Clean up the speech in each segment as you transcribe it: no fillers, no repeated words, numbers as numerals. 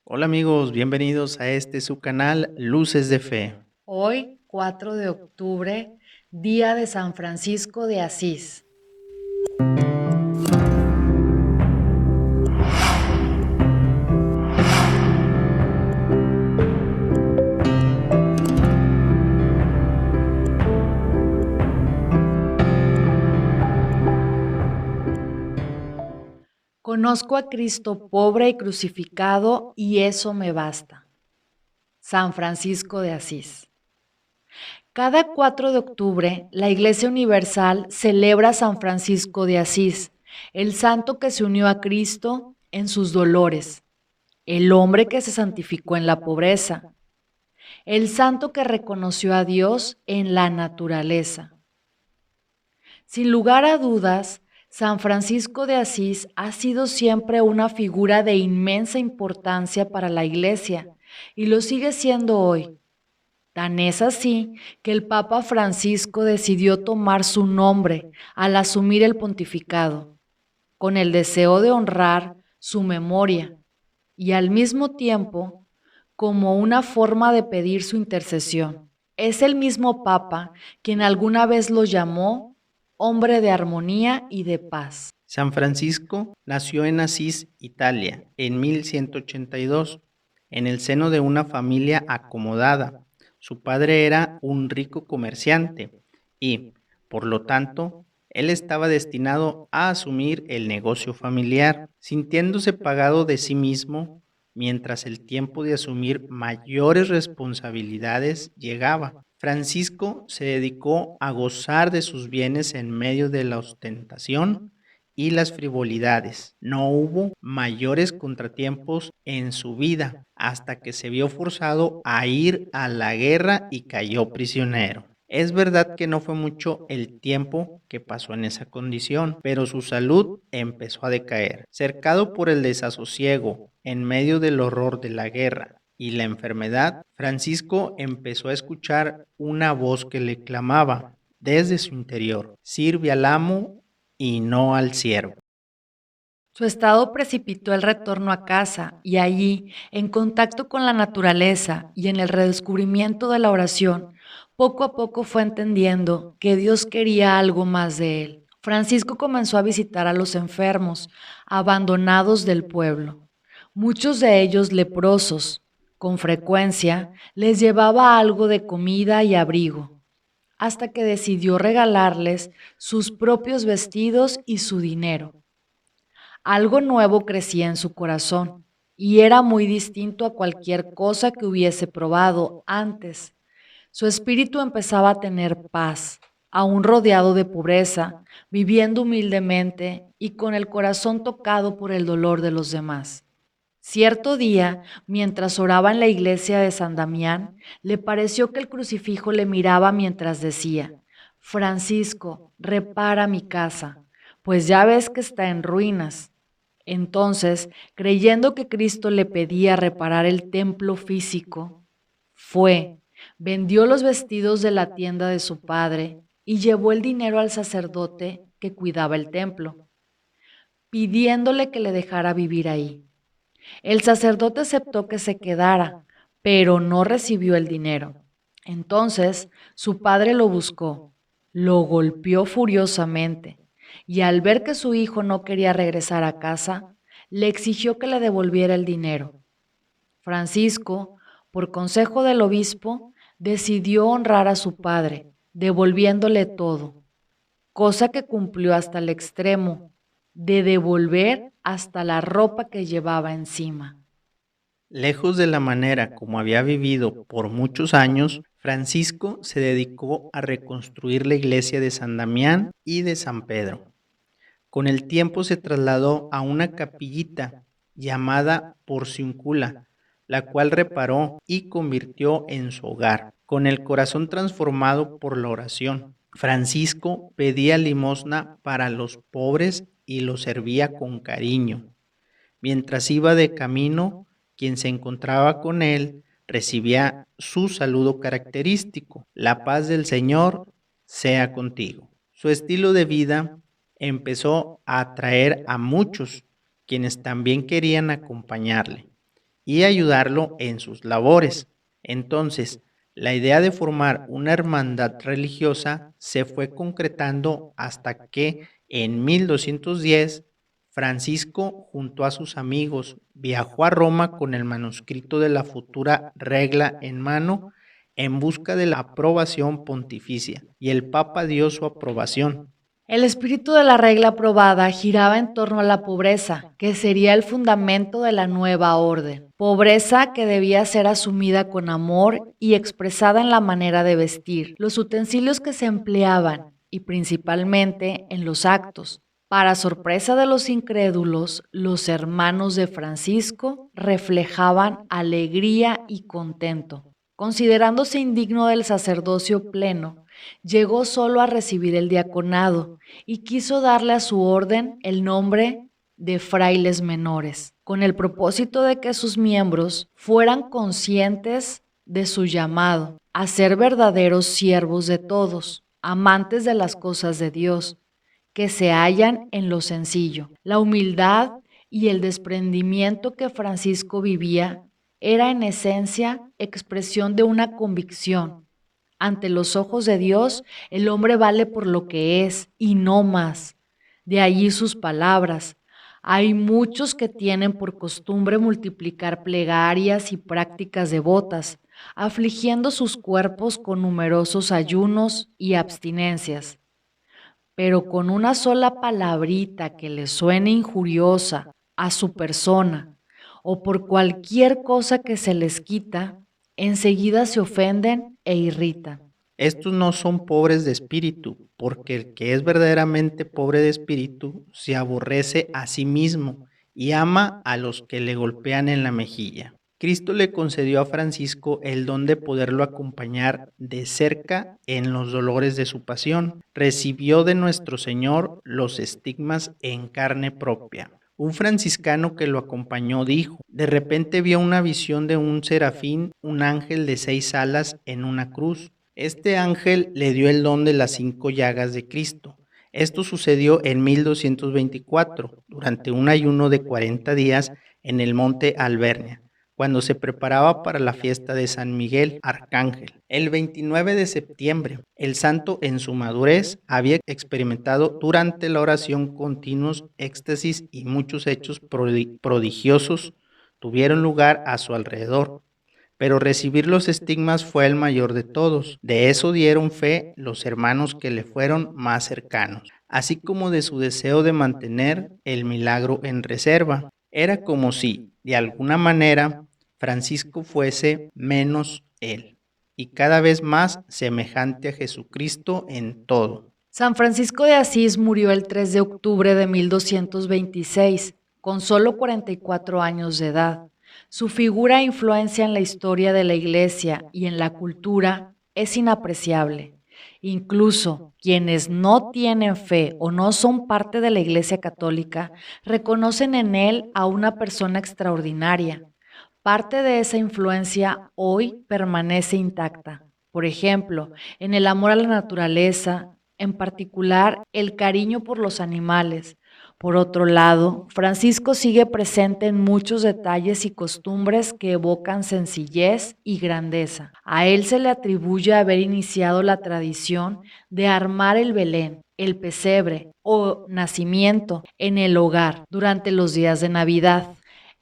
Hola amigos, bienvenidos a este su canal Luces de Fe. Hoy, 4 de octubre, día de San Francisco de Asís. Conozco a Cristo pobre y crucificado y eso me basta. San Francisco de Asís. Cada 4 de octubre, la Iglesia Universal celebra a San Francisco de Asís, el santo que se unió a Cristo en sus dolores, el hombre que se santificó en la pobreza, el santo que reconoció a Dios en la naturaleza. Sin lugar a dudas, San Francisco de Asís ha sido siempre una figura de inmensa importancia para la Iglesia y lo sigue siendo hoy. Tan es así que el Papa Francisco decidió tomar su nombre al asumir el pontificado, con el deseo de honrar su memoria y al mismo tiempo como una forma de pedir su intercesión. Es el mismo Papa quien alguna vez lo llamó hombre de armonía y de paz. San Francisco nació en Asís, Italia, en 1182, en el seno de una familia acomodada. Su padre era un rico comerciante y, por lo tanto, él estaba destinado a asumir el negocio familiar, sintiéndose pagado de sí mismo mientras el tiempo de asumir mayores responsabilidades llegaba. Francisco se dedicó a gozar de sus bienes en medio de la ostentación y las frivolidades. No hubo mayores contratiempos en su vida hasta que se vio forzado a ir a la guerra y cayó prisionero. Es verdad que no fue mucho el tiempo que pasó en esa condición, pero su salud empezó a decaer. Cercado por el desasosiego, en medio del horror de la guerra y la enfermedad, Francisco empezó a escuchar una voz que le clamaba desde su interior: sirve al amo y no al siervo. Su estado precipitó el retorno a casa y allí, en contacto con la naturaleza y en el redescubrimiento de la oración, poco a poco fue entendiendo que Dios quería algo más de él. Francisco comenzó a visitar a los enfermos, abandonados del pueblo, muchos de ellos leprosos. Con frecuencia les llevaba algo de comida y abrigo, hasta que decidió regalarles sus propios vestidos y su dinero. Algo nuevo crecía en su corazón y era muy distinto a cualquier cosa que hubiese probado antes. Su espíritu empezaba a tener paz, aún rodeado de pobreza, viviendo humildemente y con el corazón tocado por el dolor de los demás. Cierto día, mientras oraba en la iglesia de San Damián, le pareció que el crucifijo le miraba mientras decía: Francisco, repara mi casa, pues ya ves que está en ruinas. Entonces, creyendo que Cristo le pedía reparar el templo físico, fue, vendió los vestidos de la tienda de su padre y llevó el dinero al sacerdote que cuidaba el templo, pidiéndole que le dejara vivir ahí. El sacerdote aceptó que se quedara, pero no recibió el dinero. Entonces su padre lo buscó, lo golpeó furiosamente y al ver que su hijo no quería regresar a casa, le exigió que le devolviera el dinero. Francisco, por consejo del obispo, decidió honrar a su padre, devolviéndole todo, cosa que cumplió hasta el extremo de devolver hasta la ropa que llevaba encima. Lejos de la manera como había vivido por muchos años, Francisco se dedicó a reconstruir la iglesia de San Damián y de San Pedro. Con el tiempo se trasladó a una capillita llamada Porciúncula, la cual reparó y convirtió en su hogar. Con el corazón transformado por la oración, Francisco pedía limosna para los pobres y los servía con cariño. Mientras iba de camino, quien se encontraba con él recibía su saludo característico: la paz del Señor sea contigo. Su estilo de vida empezó a atraer a muchos, quienes también querían acompañarle. y ayudarlo en sus labores. Entonces, la idea de formar una hermandad religiosa se fue concretando hasta que en 1210 Francisco, junto a sus amigos, viajó a Roma con el manuscrito de la futura regla en mano en busca de la aprobación pontificia, y el Papa dio su aprobación. El espíritu de la regla aprobada giraba en torno a la pobreza, que sería el fundamento de la nueva orden. Pobreza que debía ser asumida con amor y expresada en la manera de vestir, los utensilios que se empleaban y principalmente en los actos. Para sorpresa de los incrédulos, los hermanos de Francisco reflejaban alegría y contento. Considerándose indigno del sacerdocio pleno, llegó solo a recibir el diaconado y quiso darle a su orden el nombre de frailes menores, con el propósito de que sus miembros fueran conscientes de su llamado a ser verdaderos siervos de todos, amantes de las cosas de Dios, que se hallan en lo sencillo. La humildad y el desprendimiento que Francisco vivía era en esencia expresión de una convicción. Ante los ojos de Dios, el hombre vale por lo que es y no más. De allí sus palabras. Hay muchos que tienen por costumbre multiplicar plegarias y prácticas devotas, afligiendo sus cuerpos con numerosos ayunos y abstinencias. Pero con una sola palabrita que le suene injuriosa a su persona o por cualquier cosa que se les quita, enseguida se ofenden e irritan. Estos no son pobres de espíritu, porque el que es verdaderamente pobre de espíritu se aborrece a sí mismo y ama a los que le golpean en la mejilla. Cristo le concedió a Francisco el don de poderlo acompañar de cerca en los dolores de su pasión. Recibió de nuestro Señor los estigmas en carne propia. Un franciscano que lo acompañó dijo: de repente vio una visión de un serafín, un ángel de 6 alas en una cruz. Este ángel le dio el don de las 5 llagas de Cristo. Esto sucedió en 1224, durante un ayuno de 40 días en el monte Albernia, cuando se preparaba para la fiesta de San Miguel Arcángel. El 29 de septiembre, el santo en su madurez había experimentado durante la oración continuos éxtasis y muchos hechos prodigiosos tuvieron lugar a su alrededor. Pero recibir los estigmas fue el mayor de todos. De eso dieron fe los hermanos que le fueron más cercanos, así como de su deseo de mantener el milagro en reserva. Era como si, de alguna manera, Francisco fuese menos él, y cada vez más semejante a Jesucristo en todo. San Francisco de Asís murió el 3 de octubre de 1226, con solo 44 años de edad. Su figura e influencia en la historia de la Iglesia y en la cultura es inapreciable. Incluso quienes no tienen fe o no son parte de la Iglesia Católica reconocen en él a una persona extraordinaria. Parte de esa influencia hoy permanece intacta. Por ejemplo, en el amor a la naturaleza, en particular el cariño por los animales. Por otro lado, Francisco sigue presente en muchos detalles y costumbres que evocan sencillez y grandeza. A él se le atribuye haber iniciado la tradición de armar el Belén, el pesebre o nacimiento en el hogar durante los días de Navidad.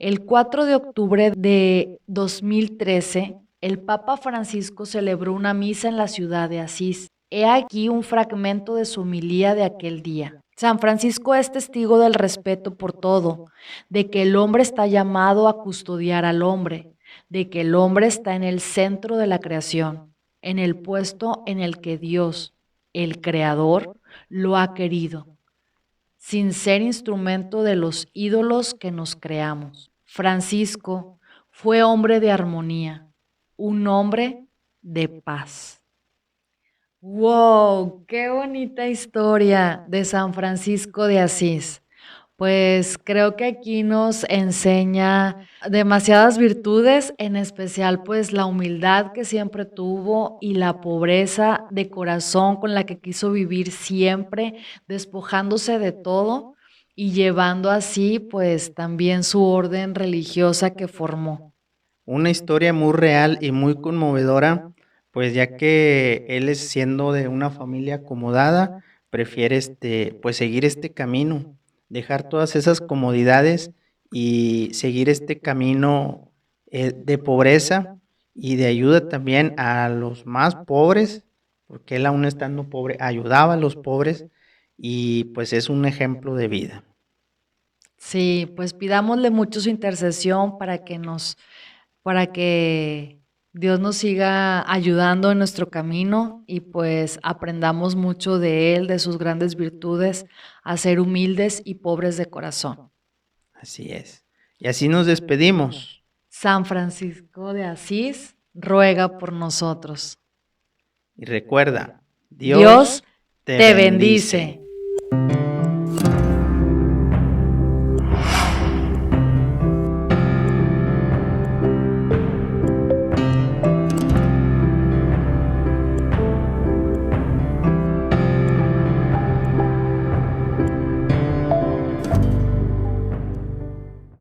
El 4 de octubre de 2013, el Papa Francisco celebró una misa en la ciudad de Asís. He aquí un fragmento de su homilía de aquel día. San Francisco es testigo del respeto por todo, de que el hombre está llamado a custodiar al hombre, de que el hombre está en el centro de la creación, en el puesto en el que Dios, el Creador, lo ha querido, sin ser instrumento de los ídolos que nos creamos. Francisco fue hombre de armonía, un hombre de paz. ¡Wow! ¡Qué bonita historia de San Francisco de Asís! Pues creo que aquí nos enseña demasiadas virtudes, en especial pues la humildad que siempre tuvo y la pobreza de corazón con la que quiso vivir siempre, despojándose de todo y llevando así pues también su orden religiosa que formó. Una historia muy real y muy conmovedora, pues ya que él es siendo de una familia acomodada, prefiere pues seguir este camino, dejar todas esas comodidades y seguir este camino de pobreza y de ayuda también a los más pobres, porque él aún estando pobre ayudaba a los pobres y pues es un ejemplo de vida. Sí, pues pidámosle mucho su intercesión para que Dios nos siga ayudando en nuestro camino y pues aprendamos mucho de Él, de sus grandes virtudes, a ser humildes y pobres de corazón. Así es. Y así nos despedimos. San Francisco de Asís, ruega por nosotros. Y recuerda, Dios Dios te te bendice. bendice.